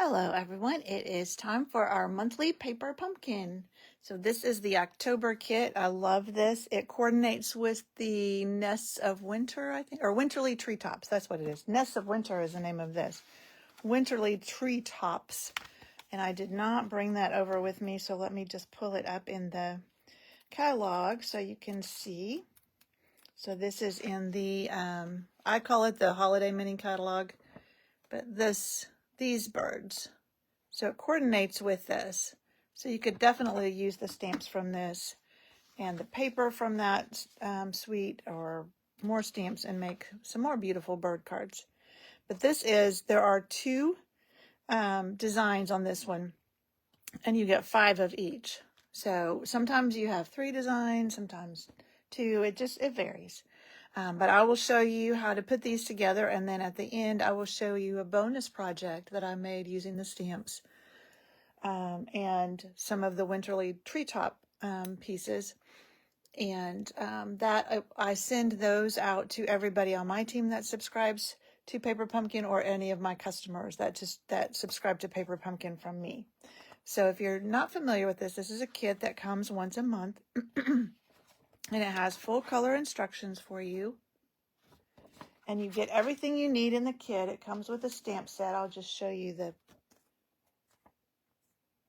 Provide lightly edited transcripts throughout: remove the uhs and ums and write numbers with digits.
Hello everyone, it is time for our monthly paper pumpkin. So this is the October kit. I love this. It coordinates with the Nests of Winter, I think, or Winterly Treetops. That's what it is. Nests of Winter is the name of this. Winterly Treetops. And I did not bring that over with me, so let me just pull it up in the catalog so you can see. So this is in the, I call it the Holiday Mini Catalog, but these birds. So it coordinates with this. So you could definitely use the stamps from this and the paper from that suite or more stamps and make some more beautiful bird cards. But there are two designs on this one, and you get 5 of each. So sometimes you have 3 designs, sometimes 2. It varies. But I will show you how to put these together, and then at the end I will show you a bonus project that I made using the stamps and some of the Winterly Treetop pieces. And that I send those out to everybody on my team that subscribes to Paper Pumpkin, or any of my customers that subscribe to Paper Pumpkin from me. So if you're not familiar with this is a kit that comes once a month and it has full color instructions for you. And you get everything you need in the kit. It comes with a stamp set. I'll just show you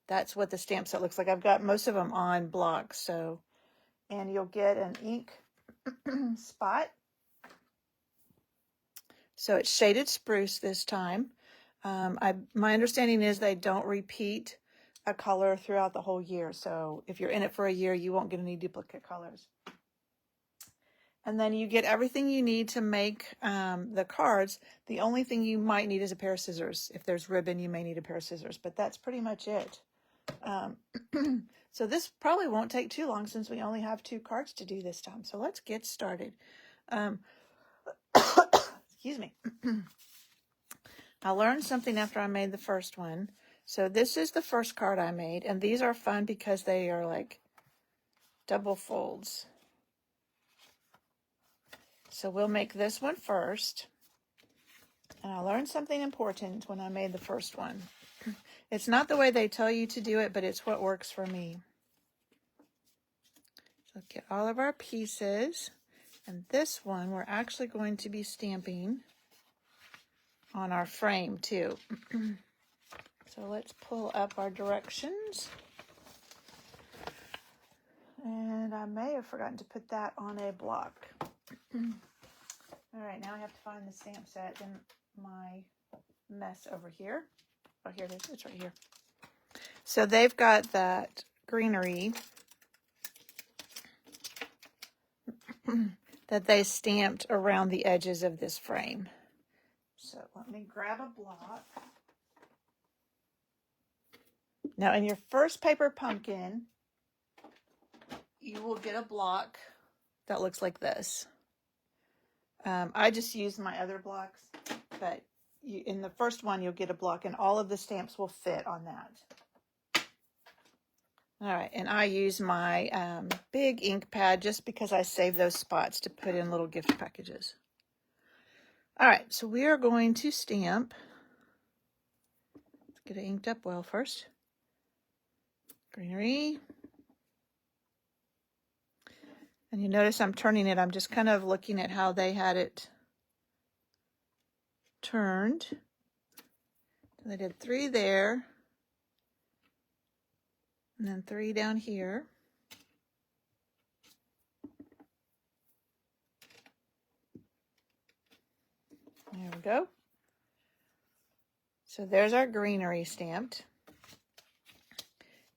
that's what the stamp set looks like. I've got most of them on blocks. So, and you'll get an ink spot. So it's shaded spruce this time. My understanding is they don't repeat a color throughout the whole year. So if you're in it for a year, you won't get any duplicate colors. And then you get everything you need to make the cards. The only thing you might need is a pair of scissors. If there's ribbon, you may need a pair of scissors, but that's pretty much it. So this probably won't take too long since we only have 2 cards to do this time. So let's get started. Excuse me. I learned something after I made the first one. So this is the first card I made, and these are fun because they are like double folds. So we'll make this one first. And I learned something important when I made the first one. It's not the way they tell you to do it, but it's what works for me. So get all of our pieces. And this one we're actually going to be stamping on our frame too. So let's pull up our directions. And I may have forgotten to put that on a block. All right, now I have to find the stamp set in my mess over here. Oh, here it is. It's right here. So they've got that greenery that they stamped around the edges of this frame. So let me grab a block. Now in your first Paper Pumpkin, you will get a block that looks like this. I just used my other blocks, but in the first one you'll get a block and all of the stamps will fit on that. All right, and I use my big ink pad just because I save those spots to put in little gift packages. All right, so we are going to stamp. Let's get it inked up well first. Greenery. And you notice I'm turning it. I'm just kind of looking at how they had it turned. So they did 3 there. And then 3 down here. There we go. So there's our greenery stamped.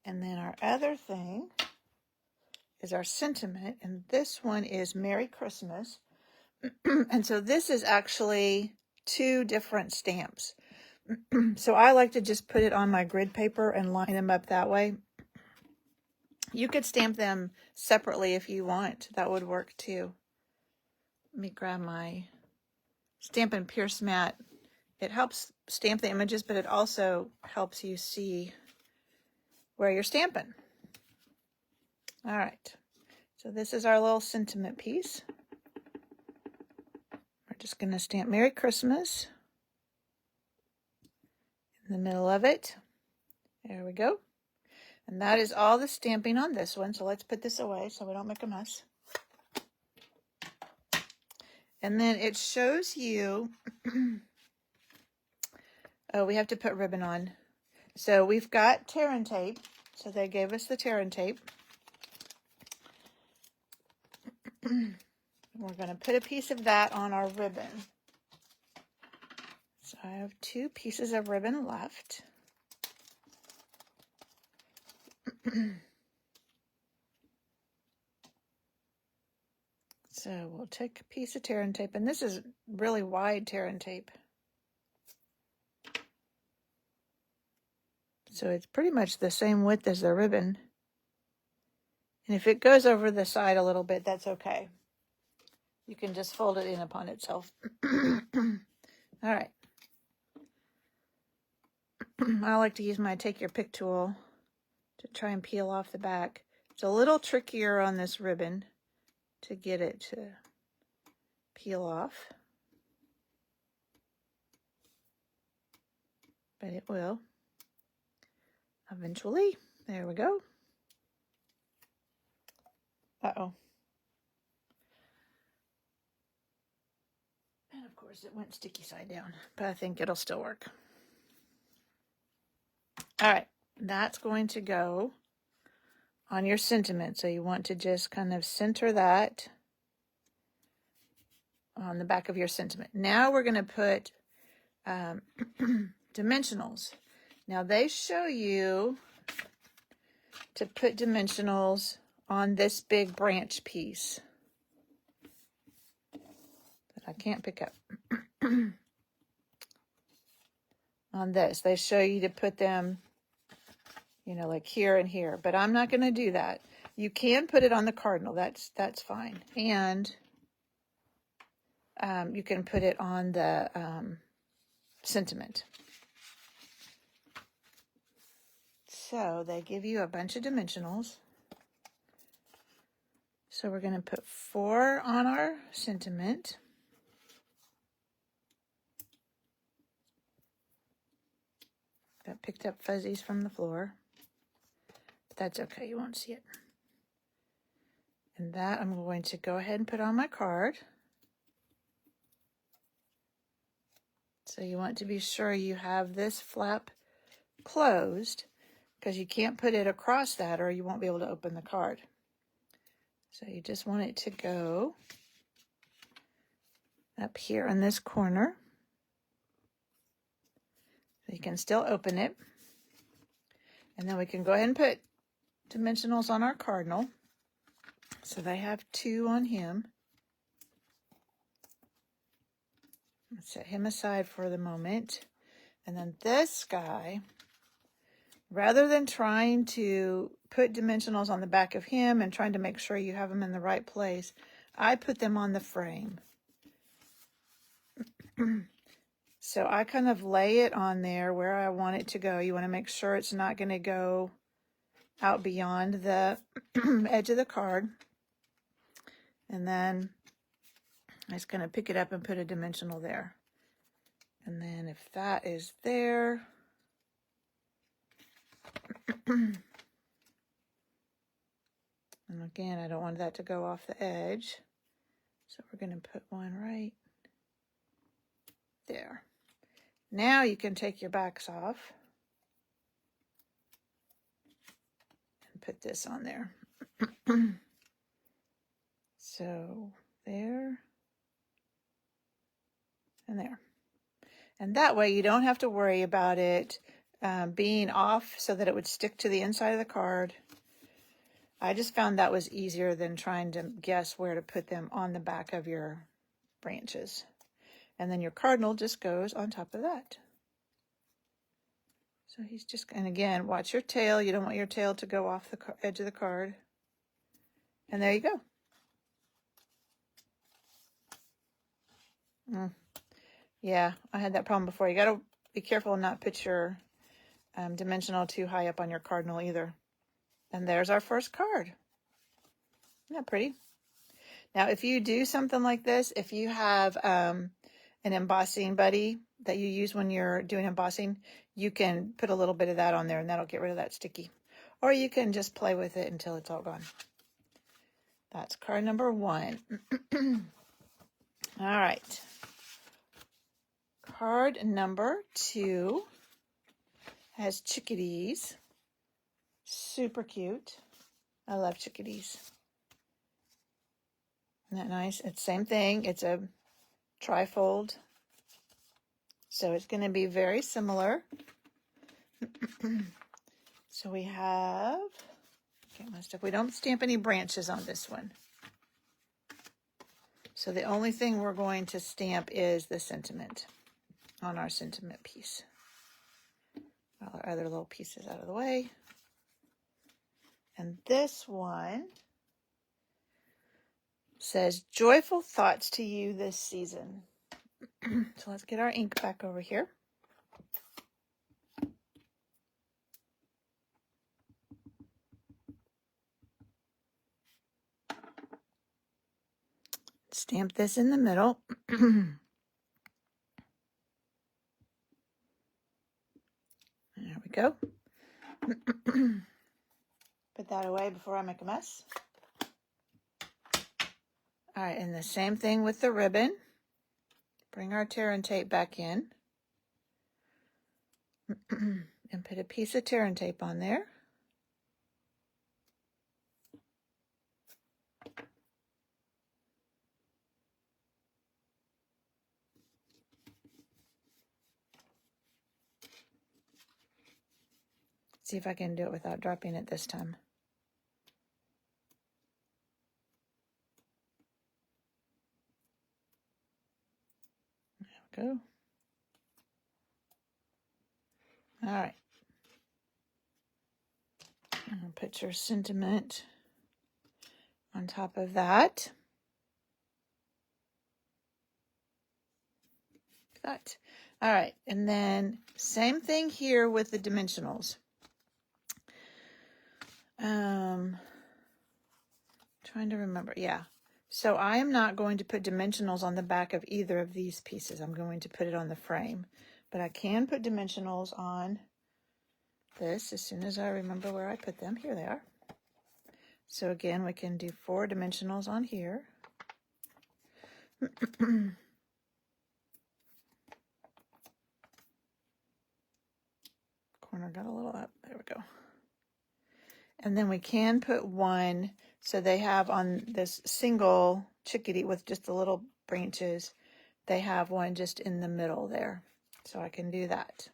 And then our other thing is our sentiment, and this one is Merry Christmas. And so this is actually 2 different stamps. So I like to just put it on my grid paper and line them up that way. You could stamp them separately if you want. That would work too. Let me grab my Stampin' Pierce mat. It helps stamp the images, but it also helps you see where you're stamping. All right, so this is our little sentiment piece. We're just going to stamp Merry Christmas. And in the middle of it. There we go. And that is all the stamping on this one. So let's put this away so we don't make a mess. And then it shows you, oh, we have to put ribbon on. So we've got tear and tape. So they gave us the tear and tape. We're going to put a piece of that on our ribbon. So I have 2 pieces of ribbon left. So we'll take a piece of tear and tape, and this is really wide tear and tape. So it's pretty much the same width as the ribbon. And if it goes over the side a little bit, that's okay. You can just fold it in upon itself. All right. I like to use my Take Your Pick tool to try and peel off the back. It's a little trickier on this ribbon to get it to peel off, but it will eventually. There we go. Uh-oh. And of course it went sticky side down, but I think it'll still work. All right, that's going to go on your sentiment. So you want to just kind of center that on the back of your sentiment. Now we're going to put dimensionals. Now they show you to put dimensionals on this big branch piece that I can't pick up. On this, they show you to put them, you know, like here and here, but I'm not going to do that. You can put it on the cardinal. That's fine. And you can put it on the sentiment. So they give you a bunch of dimensionals. So we're going to put 4 on our sentiment. That picked up fuzzies from the floor. But that's okay, you won't see it. And that I'm going to go ahead and put on my card. So you want to be sure you have this flap closed, because you can't put it across that or you won't be able to open the card. So you just want it to go up here in this corner. So you can still open it. And then we can go ahead and put dimensionals on our cardinal. So they have 2 on him. Let's set him aside for the moment. And then this guy, rather than trying to put dimensionals on the back of him and trying to make sure you have them in the right place, I put them on the frame. So I kind of lay it on there where I want it to go. You want to make sure it's not going to go out beyond the edge of the card. And then I'm just going to pick it up and put a dimensional there. And then if that is there, and again, I don't want that to go off the edge. So we're going to put one right there. Now you can take your backs off and put this on there. So there and there. And that way you don't have to worry about it being off so that it would stick to the inside of the card. I just found that was easier than trying to guess where to put them on the back of your branches. And then your cardinal just goes on top of that. So he's just, and again, watch your tail. You don't want your tail to go off the edge of the card. And there you go. Yeah, I had that problem before. You got to be careful and not put your dimensional too high up on your cardinal either. And there's our first card. Isn't that pretty? Now, if you do something like this, if you have an embossing buddy that you use when you're doing embossing, you can put a little bit of that on there and that'll get rid of that sticky. Or you can just play with it until it's all gone. That's card number 1. All right. Card number 2 has chickadees. Super cute. I love chickadees. Isn't that nice? It's same thing. It's a trifold. So it's going to be very similar. So we have, okay, my stuff. We don't stamp any branches on this one. So the only thing we're going to stamp is the sentiment on our sentiment piece. All our other little pieces out of the way. And this one says, joyful thoughts to you this season. So let's get our ink back over here. Stamp this in the middle. There we go. Put that away before I make a mess. All right, and the same thing with the ribbon. Bring our tear and tape back in. And put a piece of tear and tape on there. See if I can do it without dropping it this time. There we go. All right. I'll put your sentiment on top of that. That. All right, and then same thing here with the dimensionals. Trying to remember. Yeah. So I am not going to put dimensionals on the back of either of these pieces. I'm going to put it on the frame. But I can put dimensionals on this as soon as I remember where I put them. Here they are. So again, we can do 4 dimensionals on here. Corner got a little up. There we go. And then we can put one, so they have on this single chickadee with just the little branches, they have one just in the middle there. So I can do that.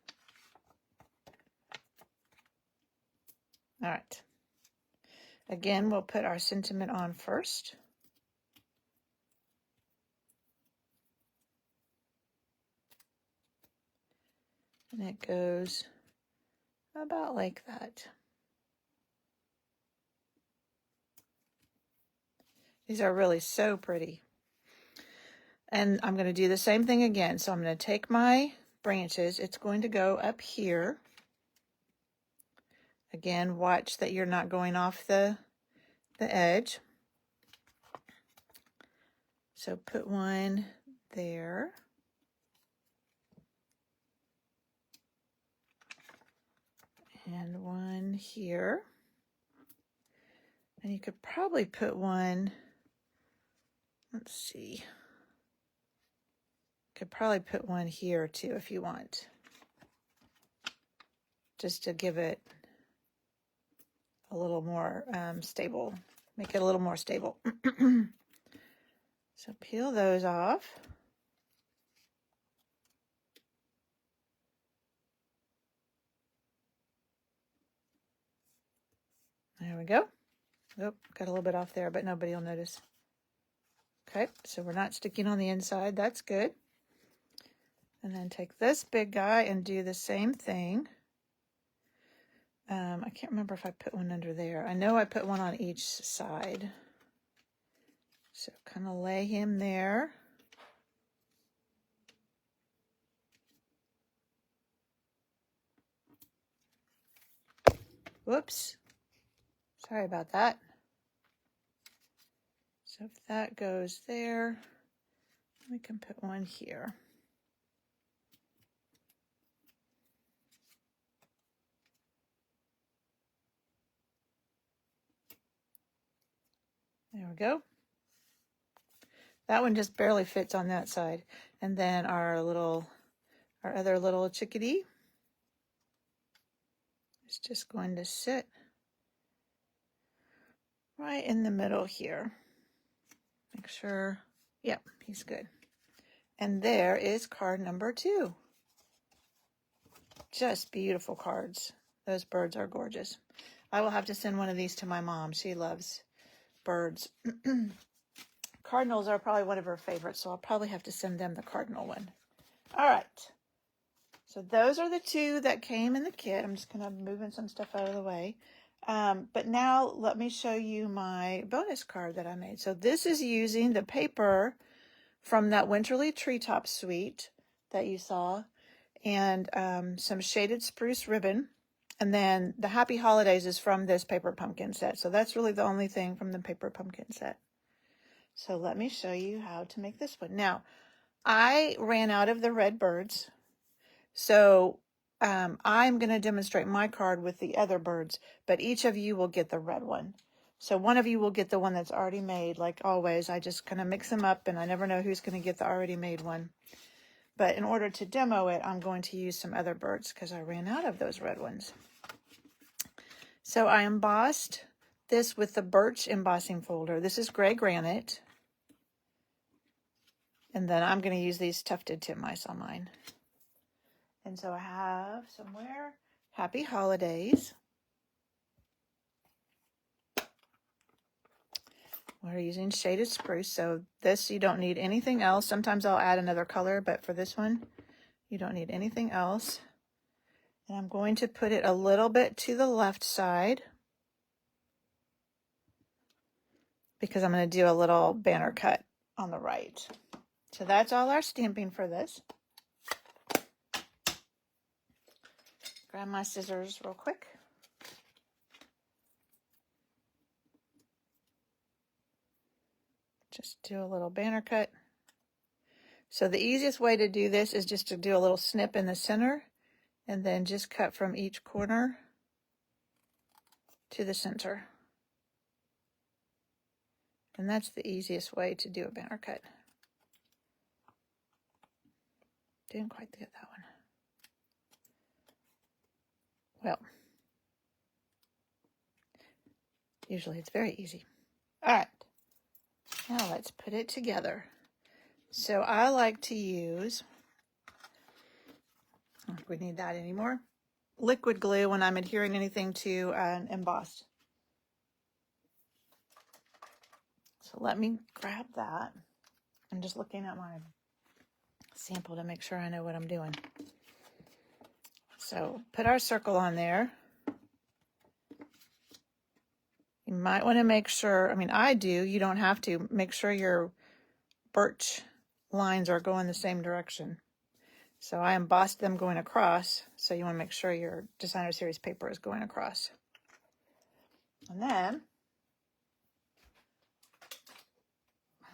All right. Again, we'll put our sentiment on first. And it goes about like that. These are really so pretty. And I'm going to do the same thing again. So I'm going to take my branches. It's going to go up here. Again, watch that you're not going off the edge. So put one there. And one here. And you could probably put one, let's see. Could probably put one here too if you want. Just to give it a little more stable. Make it a little more stable. So peel those off. There we go. Oh, got a little bit off there, but nobody will notice. Okay, so we're not sticking on the inside. That's good. And then take this big guy and do the same thing. I can't remember if I put one under there. I know I put one on each side. So kind of lay him there. Whoops. Sorry about that. So if that goes there, we can put one here. There we go. That one just barely fits on that side. And then our other little chickadee is just going to sit right in the middle here. Make sure, yep, he's good. And there is card number 2. Just beautiful cards. Those birds are gorgeous. I will have to send one of these to my mom. She loves birds. Cardinals are probably one of her favorites, so I'll probably have to send them the cardinal one. All right. So those are the 2 that came in the kit. I'm just kind of moving some stuff out of the way. But now let me show you my bonus card that I made. So this is using the paper from that Winterly Treetop Suite that you saw, and some shaded spruce ribbon. And then the Happy Holidays is from this paper pumpkin set. So that's really the only thing from the paper pumpkin set. So let me show you how to make this one. Now, I ran out of the red birds. So I'm going to demonstrate my card with the other birds, but each of you will get the red one. So one of you will get the one that's already made, like always. I just kind of mix them up, and I never know who's going to get the already made one. But in order to demo it, I'm going to use some other birds because I ran out of those red ones. So I embossed this with the Birch embossing folder. This is gray granite. And then I'm going to use these tufted titmice on mine. And so I have somewhere Happy Holidays. We're using shaded spruce, so this you don't need anything else. Sometimes I'll add another color, but for this one, you don't need anything else. And I'm going to put it a little bit to the left side because I'm going to do a little banner cut on the right. So that's all our stamping for this. Grab my scissors real quick. Just do a little banner cut. So the easiest way to do this is just to do a little snip in the center and then just cut from each corner to the center. And that's the easiest way to do a banner cut. Didn't quite get that one. Well, usually it's very easy. All right, now let's put it together. So I like to use, I don't think we need that anymore, liquid glue when I'm adhering anything to an embossed. So let me grab that. I'm just looking at my sample to make sure I know what I'm doing. So put our circle on there. You might want to make sure, I mean, I do, you don't have to, make sure your birch lines are going the same direction. So I embossed them going across, so you want to make sure your Designer Series paper is going across. And then, I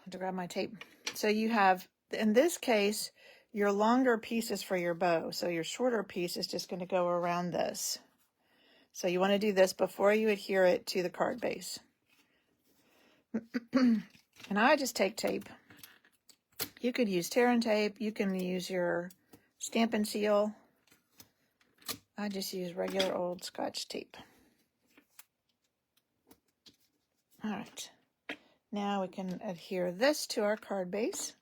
have to grab my tape. So you have, in this case, your longer piece is for your bow. So your shorter piece is just going to go around this. So you want to do this before you adhere it to the card base. And I just take tape. You could use tear and tape. You can use your Stampin' Seal. I just use regular old Scotch tape. All right. Now we can adhere this to our card base.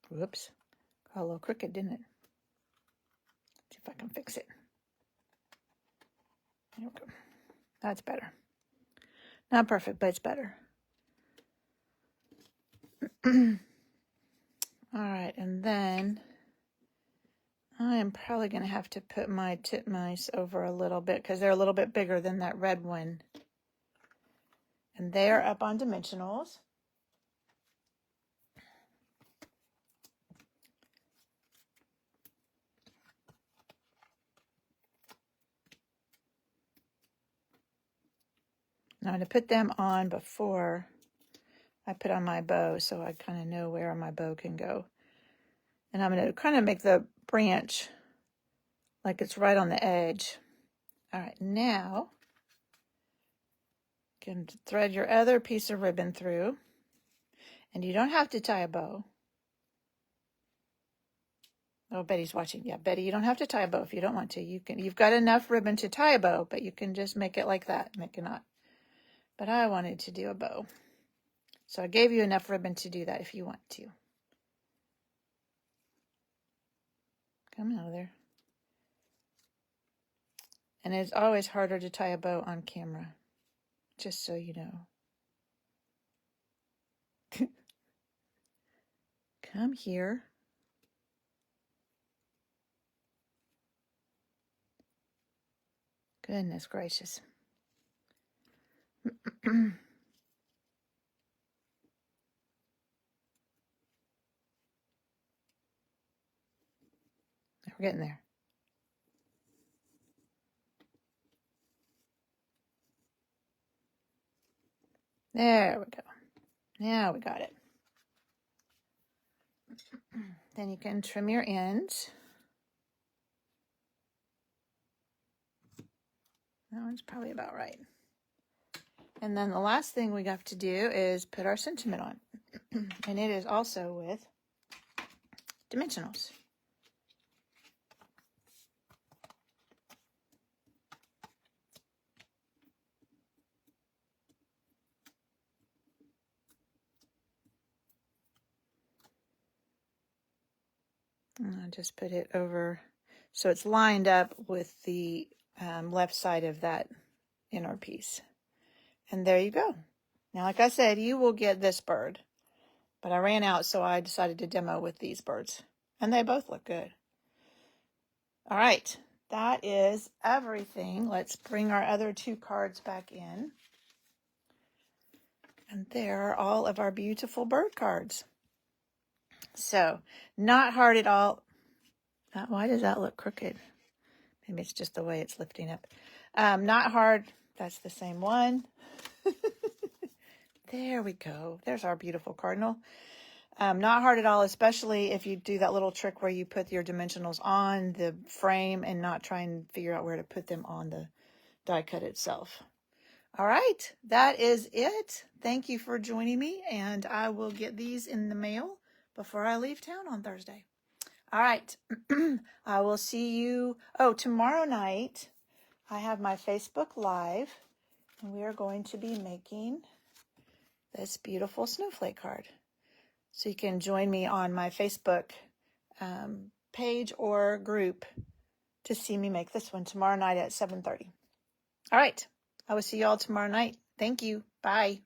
Whoops. Got a little crooked, didn't it? See if I can fix it. There we go. That's better. Not perfect, but it's better. All right, and then I am probably going to have to put my titmice over a little bit because they're a little bit bigger than that red one. And they're up on dimensionals. Now I'm going to put them on before I put on my bow so I kind of know where my bow can go. And I'm going to kind of make the branch like it's right on the edge. All right, now you can thread your other piece of ribbon through. And you don't have to tie a bow. Oh, Betty's watching. Yeah, Betty, you don't have to tie a bow if you don't want to. You've got enough ribbon to tie a bow, but you can just make it like that, make a knot. But I wanted to do a bow. So I gave you enough ribbon to do that if you want to. Come out of there. And it's always harder to tie a bow on camera, just so you know. Come here. Goodness gracious. We're getting there. There we go. Now we got it. Then you can trim your ends. That one's probably about right. And then the last thing we have to do is put our sentiment on. And it is also with dimensionals. And I'll just put it over so it's lined up with the left side of that inner piece. And there you go. Now, like I said, you will get this bird. But I ran out, so I decided to demo with these birds. And they both look good. All right, that is everything. Let's bring our other two cards back in. And there are all of our beautiful bird cards. So, not hard at all. Why does that look crooked? Maybe it's just the way it's lifting up. Not hard. That's the same one. There we go. There's our beautiful cardinal. Not hard at all, especially if you do that little trick where you put your dimensionals on the frame and not try and figure out where to put them on the die cut itself. All right, that is it. Thank you for joining me, and I will get these in the mail before I leave town on Thursday. All right, I will see you. Oh, tomorrow night, I have my Facebook Live, and we are going to be making this beautiful snowflake card. So you can join me on my Facebook page or group to see me make this one tomorrow night at 7:30. All right, I will see you all tomorrow night. Thank you. Bye.